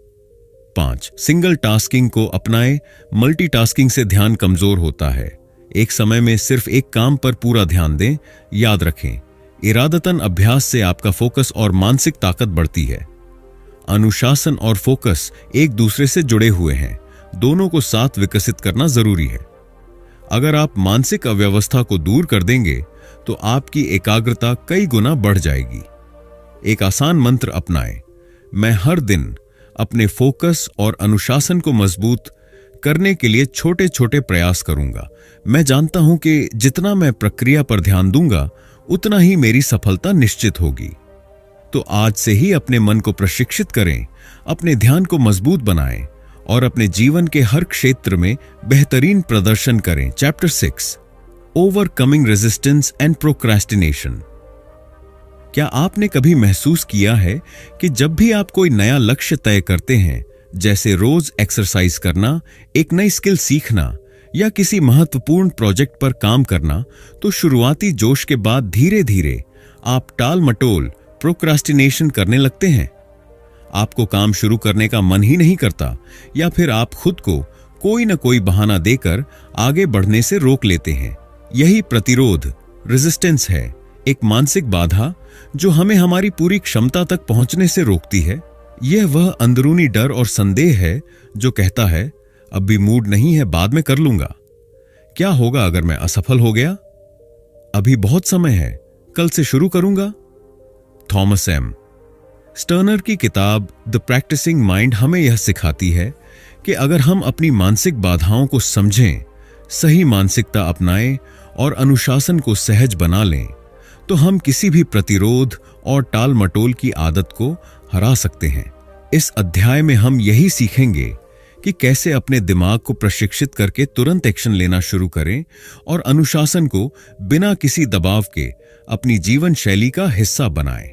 5. सिंगल टास्किंग को अपनाएं। मल्टीटास्किंग से ध्यान कमजोर होता है। एक समय में सिर्फ एक काम पर पूरा ध्यान दें। याद रखें, इरादतन अभ्यास से आपका फोकस और मानसिक ताकत बढ़ती है। अनुशासन और फोकस एक दूसरे से जुड़े हुए हैं। दोनों को साथ विकसित करना जरूरी है। अगर आप मानसिक अव्यवस्था को दूर कर देंगे तो आपकी एकाग्रता कई गुना बढ़ जाएगी। एक आसान मंत्र अपनाएं। मैं हर दिन अपने फोकस और अनुशासन को मजबूत करने के लिए छोटे छोटे प्रयास करूंगा। मैं जानता हूं कि जितना मैं प्रक्रिया पर ध्यान दूंगा उतना ही मेरी सफलता निश्चित होगी। तो आज से ही अपने मन को प्रशिक्षित करें, अपने ध्यान को मजबूत बनाएं और अपने जीवन के हर क्षेत्र में बेहतरीन प्रदर्शन करें। Chapter 6, overcoming resistance and procrastination. क्या आपने कभी महसूस किया है कि जब भी आप कोई नया लक्ष्य तय करते हैं, जैसे रोज एक्सरसाइज करना, एक नई स्किल सीखना या किसी महत्वपूर्ण प्रोजेक्ट पर काम करना, तो शुरुआती जोश के बाद धीरे धीरे आप टाल मटोल, प्रोक्रास्टिनेशन करने लगते हैं। आपको काम शुरू करने का मन ही नहीं करता, या फिर आप खुद को कोई न कोई बहाना देकर आगे बढ़ने से रोक लेते हैं। यही प्रतिरोध, रेजिस्टेंस है, एक मानसिक बाधा जो हमें हमारी पूरी क्षमता तक पहुंचने से रोकती है। यह वह अंदरूनी डर और संदेह है जो कहता है, अब भी मूड नहीं है, बाद में कर लूंगा। क्या होगा अगर मैं असफल हो गया? अभी बहुत समय है, कल से शुरू करूंगा। थॉमस एम स्टर्नर की किताब द प्रैक्टिसिंग माइंड हमें यह सिखाती है कि अगर हम अपनी मानसिक बाधाओं को समझें, सही मानसिकता अपनाएं और अनुशासन को सहज बना लें, तो हम किसी भी प्रतिरोध और टाल मटोल की आदत को हरा सकते हैं। इस अध्याय में हम यही सीखेंगे कि कैसे अपने दिमाग को प्रशिक्षित करके तुरंत एक्शन लेना शुरू करें और अनुशासन को बिना किसी दबाव के अपनी जीवन शैली का हिस्सा बनाएं।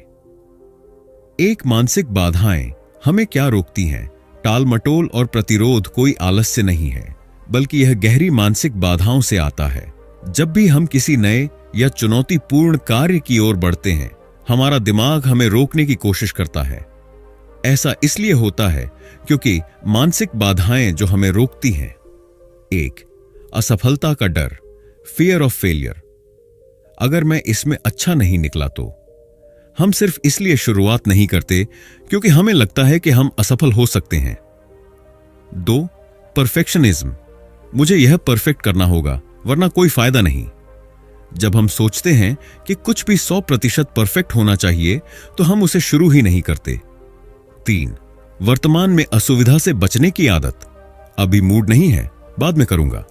एक मानसिक बाधाएं हमें क्या रोकती हैं? टालमटोल और प्रतिरोध कोई आलस्य नहीं है, बल्कि यह गहरी मानसिक बाधाओं से आता है। जब भी हम किसी नए या चुनौतीपूर्ण कार्य की ओर बढ़ते हैं, हमारा दिमाग हमें रोकने की कोशिश करता है। ऐसा इसलिए होता है क्योंकि मानसिक बाधाएं जो हमें रोकती हैं। 1. असफलता का डर, फियर ऑफ फेलियर। अगर मैं इसमें अच्छा नहीं निकला तो हम सिर्फ इसलिए शुरुआत नहीं करते क्योंकि हमें लगता है कि हम असफल हो सकते हैं। 2. परफेक्शनिज्म, मुझे यह परफेक्ट करना होगा वरना कोई फायदा नहीं। जब हम सोचते हैं कि कुछ भी 100% परफेक्ट होना चाहिए तो हम उसे शुरू ही नहीं करते। 3. वर्तमान में असुविधा से बचने की आदत, अभी मूड नहीं है, बाद में करूंगा।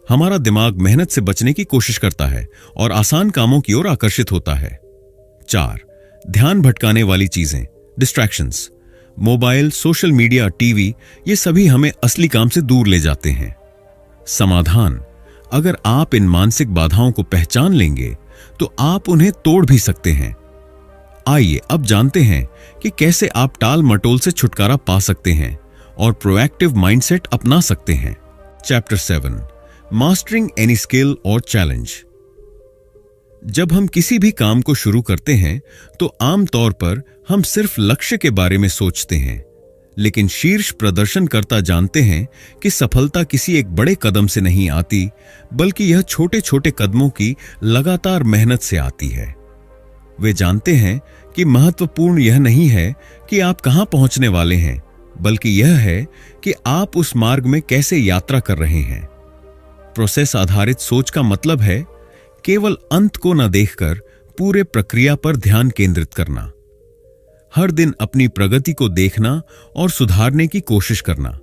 हमारा दिमाग मेहनत से बचने की कोशिश करता है और आसान कामों की ओर आकर्षित होता है। 4. ध्यान भटकाने वाली चीजें, distractions. Mobile, social media, TV, ये सभी हमें असली काम से दूर ले जाते हैं। समाधान, अगर आप इन मानसिक बाधाओं को पहचान लेंगे तो आप उन्हें तोड़ भी सकते हैं। आइए अब जानते हैं कि कैसे आप टाल मटोल से छुटकारा पा सकते हैं और प्रोएक्टिव माइंडसेट अपना सकते हैं। चैप्टर 7, मास्टरिंग एनी स्किल और चैलेंज। जब हम किसी भी काम को शुरू करते हैं तो आमतौर पर हम सिर्फ लक्ष्य के बारे में सोचते हैं, लेकिन शीर्ष प्रदर्शनकर्ता जानते हैं कि सफलता किसी एक बड़े कदम से नहीं आती, बल्कि यह छोटे छोटे कदमों की लगातार मेहनत से आती है। वे जानते हैं कि महत्वपूर्ण यह नहीं है कि आप कहां पहुंचने वाले हैं, बल्कि यह है कि आप उस मार्ग में कैसे यात्रा कर रहे हैं। प्रोसेस आधारित सोच का मतलब है केवल अंत को न देखकर पूरे प्रक्रिया पर ध्यान केंद्रित करना। हर दिन अपनी प्रगति को देखना और सुधारने की कोशिश करना।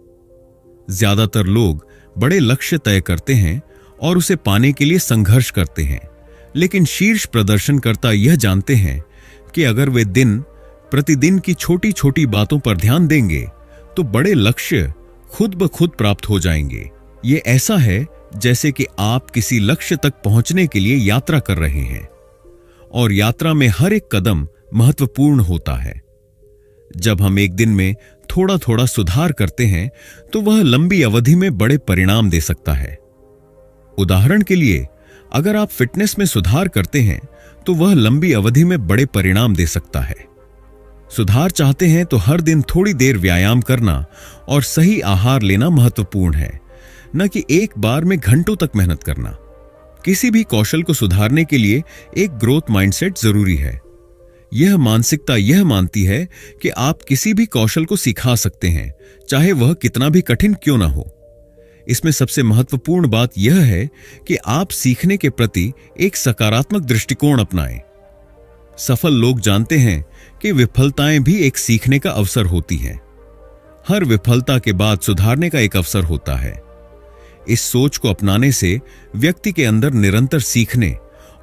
ज्यादातर लोग बड़े लक्ष्य तय करते हैं और उसे पाने के लिए संघर्ष करते हैं, लेकिन शीर्ष प्रदर्शनकर्ता यह जानते हैं कि अगर वे दिन प्रतिदिन की छोटी छोटी बातों पर ध्यान देंगे तो बड़े लक्ष्य खुद ब खुद प्राप्त हो जाएंगे। ये ऐसा है जैसे कि आप किसी लक्ष्य तक पहुंचने के लिए यात्रा कर रहे हैं और यात्रा में हर एक कदम महत्वपूर्ण होता है। जब हम एक दिन में थोड़ा थोड़ा सुधार करते हैं तो वह लंबी अवधि में बड़े परिणाम दे सकता है। उदाहरण के लिए, अगर आप फिटनेस में सुधार करते हैं तो वह लंबी अवधि में बड़े परिणाम दे सकता है। सुधार चाहते हैं तो हर दिन थोड़ी देर व्यायाम करना और सही आहार लेना महत्वपूर्ण है, न कि एक बार में घंटों तक मेहनत करना। किसी भी कौशल को सुधारने के लिए एक ग्रोथ माइंडसेट जरूरी है। यह मानसिकता यह मानती है कि आप किसी भी कौशल को सिखा सकते हैं, चाहे वह कितना भी कठिन क्यों ना हो। इसमें सबसे महत्वपूर्ण बात यह है कि आप सीखने के प्रति एक सकारात्मक दृष्टिकोण अपनाएं। सफल लोग जानते हैं कि विफलताएं भी एक सीखने का अवसर होती हैं। हर विफलता के बाद सुधारने का एक अवसर होता है। इस सोच को अपनाने से व्यक्ति के अंदर निरंतर सीखने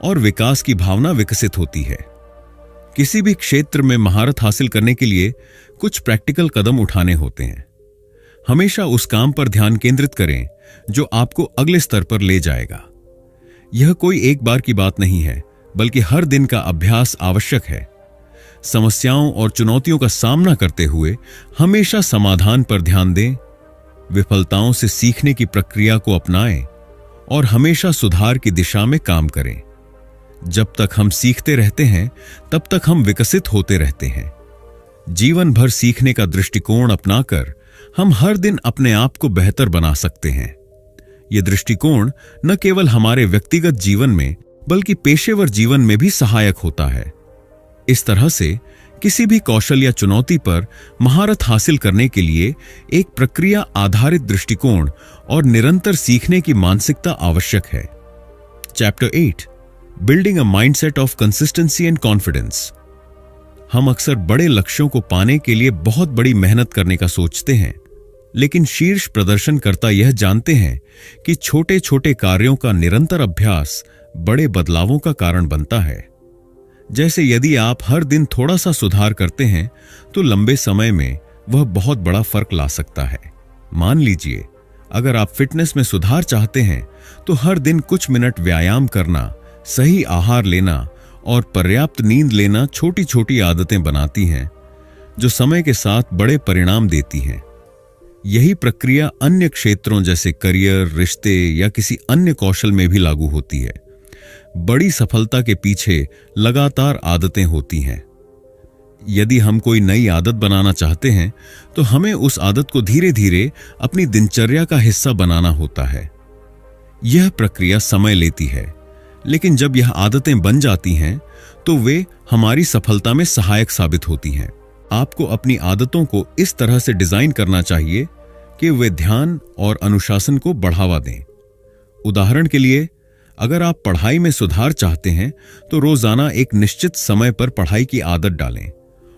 और विकास की भावना विकसित होती है। किसी भी क्षेत्र में महारत हासिल करने के लिए कुछ प्रैक्टिकल कदम उठाने होते हैं। हमेशा उस काम पर ध्यान केंद्रित करें जो आपको अगले स्तर पर ले जाएगा। यह कोई एक बार की बात नहीं है, बल्कि हर दिन का अभ्यास आवश्यक है। समस्याओं और चुनौतियों का सामना करते हुए हमेशा समाधान पर ध्यान दें, विफलताओं से सीखने की प्रक्रिया को अपनाएं और हमेशा सुधार की दिशा में काम करें। जब तक हम सीखते रहते हैं, तब तक हम विकसित होते रहते हैं। जीवन भर सीखने का दृष्टिकोण अपनाकर हम हर दिन अपने आप को बेहतर बना सकते हैं। यह दृष्टिकोण न केवल हमारे व्यक्तिगत जीवन में, बल्कि पेशेवर जीवन में भी सहायक होता है। इस तरह से किसी भी कौशल या चुनौती पर महारत हासिल करने के लिए एक प्रक्रिया आधारित दृष्टिकोण और निरंतर सीखने की मानसिकता आवश्यक है। Chapter 8, building a mindset of consistency and confidence. हम अक्सर बड़े लक्ष्यों को पाने के लिए बहुत बड़ी मेहनत करने का सोचते हैं, लेकिन शीर्ष प्रदर्शनकर्ता यह जानते हैं कि छोटे छोटे कार्यों का निरंतर अभ्यास बड़े बदलावों का कारण बनता है। जैसे यदि आप हर दिन थोड़ा सा सुधार करते हैं तो लंबे समय में वह बहुत बड़ा फर्क ला सकता है। मान लीजिए, अगर आप फिटनेस में सुधार चाहते हैं तो हर दिन कुछ मिनट व्यायाम करना, सही आहार लेना और पर्याप्त नींद लेना छोटी छोटी आदतें बनाती हैं जो समय के साथ बड़े परिणाम देती हैं। यही प्रक्रिया अन्य क्षेत्रों जैसे करियर, रिश्ते या किसी अन्य कौशल में भी लागू होती है। बड़ी सफलता के पीछे लगातार आदतें होती हैं। यदि हम कोई नई आदत बनाना चाहते हैं तो हमें उस आदत को धीरे धीरे अपनी दिनचर्या का हिस्सा बनाना होता है। यह प्रक्रिया समय लेती है, लेकिन जब यह आदतें बन जाती हैं तो वे हमारी सफलता में सहायक साबित होती हैं। आपको अपनी आदतों को इस तरह से डिजाइन करना चाहिए कि वे ध्यान और अनुशासन को बढ़ावा दें। उदाहरण के लिए, अगर आप पढ़ाई में सुधार चाहते हैं तो रोजाना एक निश्चित समय पर पढ़ाई की आदत डालें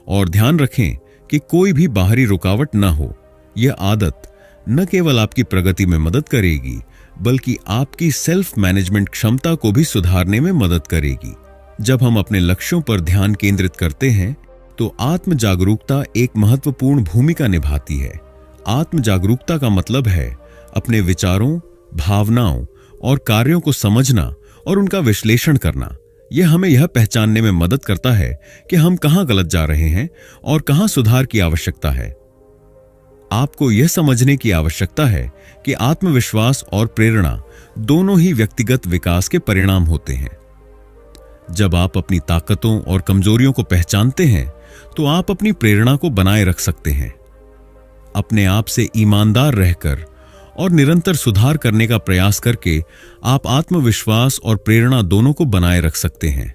और ध्यान रखें कि कोई भी बाहरी रुकावट न हो। यह आदत न केवल आपकी प्रगति में मदद करेगी बल्कि आपकी सेल्फ मैनेजमेंट क्षमता को भी सुधारने में मदद करेगी। जब हम अपने लक्ष्यों पर ध्यान केंद्रित करते हैं तो आत्म जागरूकता एक महत्वपूर्ण भूमिका निभाती है। आत्म जागरूकता का मतलब है अपने विचारों, भावनाओं और कार्यों को समझना और उनका विश्लेषण करना। यह हमें यह पहचानने में मदद करता है कि हम कहां गलत जा रहे हैं और कहां सुधार की आवश्यकता है। आपको यह समझने की आवश्यकता है कि आत्मविश्वास और प्रेरणा दोनों ही व्यक्तिगत विकास के परिणाम होते हैं। जब आप अपनी ताकतों और कमजोरियों को पहचानते हैं तो आप अपनी प्रेरणा को बनाए रख सकते हैं। अपने आप से ईमानदार रहकर और निरंतर सुधार करने का प्रयास करके आप आत्मविश्वास और प्रेरणा दोनों को बनाए रख सकते हैं।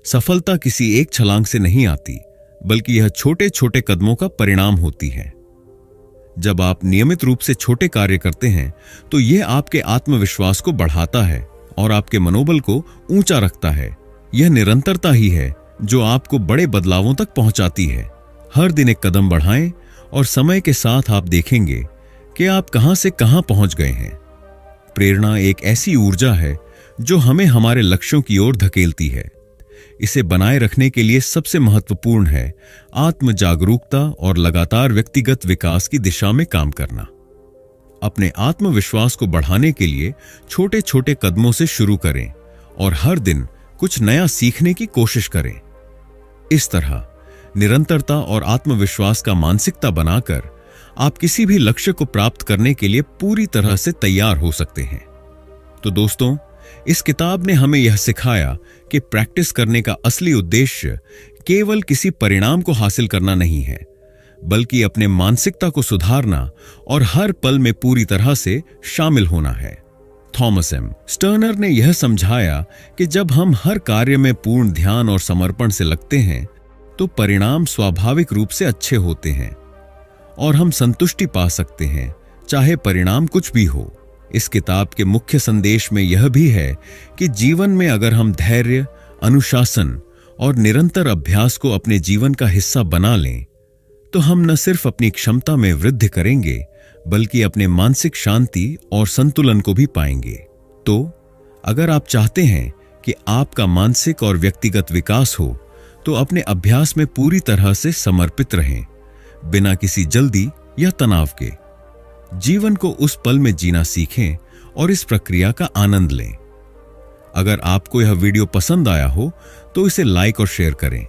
सफलता किसी एक छलांग से नहीं आती, बल्कि यह छोटे छोटे कदमों का परिणाम होती है। जब आप नियमित रूप से छोटे कार्य करते हैं तो यह आपके आत्मविश्वास को बढ़ाता है और आपके मनोबल को ऊंचा रखता है। यह निरंतरता ही है जो आपको बड़े बदलावों तक पहुंचाती है। हर दिन एक कदम बढ़ाएं और समय के साथ आप देखेंगे कि आप कहां से कहां पहुंच गए हैं। प्रेरणा एक ऐसी ऊर्जा है जो हमें हमारे लक्ष्यों की ओर धकेलती है। इसे बनाए रखने के लिए सबसे महत्वपूर्ण है आत्म जागरूकता और लगातार व्यक्तिगत विकास की दिशा में काम करना। अपने आत्मविश्वास को बढ़ाने के लिए छोटे छोटे कदमों से शुरू करें और हर दिन कुछ नया सीखने की कोशिश करें। इस तरह निरंतरता और आत्मविश्वास का मानसिकता बनाकर आप किसी भी लक्ष्य को प्राप्त करने के लिए पूरी तरह से तैयार हो सकते हैं। तो दोस्तों, इस किताब ने हमें यह सिखाया कि प्रैक्टिस करने का असली उद्देश्य केवल किसी परिणाम को हासिल करना नहीं है, बल्कि अपने मानसिकता को सुधारना और हर पल में पूरी तरह से शामिल होना है। थॉमस एम स्टर्नर ने यह समझाया कि जब हम हर कार्य में पूर्ण ध्यान और समर्पण से लगते हैं तो परिणाम स्वाभाविक रूप से अच्छे होते हैं और हम संतुष्टि पा सकते हैं, चाहे परिणाम कुछ भी हो। इस किताब के मुख्य संदेश में यह भी है कि जीवन में अगर हम धैर्य, अनुशासन और निरंतर अभ्यास को अपने जीवन का हिस्सा बना लें तो हम न सिर्फ अपनी क्षमता में वृद्धि करेंगे बल्कि अपने मानसिक शांति और संतुलन को भी पाएंगे। तो अगर आप चाहते हैं कि आपका मानसिक और व्यक्तिगत विकास हो तो अपने अभ्यास में पूरी तरह से समर्पित रहें, बिना किसी जल्दी या तनाव के। जीवन को उस पल में जीना सीखें और इस प्रक्रिया का आनंद लें। अगर आपको यह वीडियो पसंद आया हो तो इसे लाइक और शेयर करें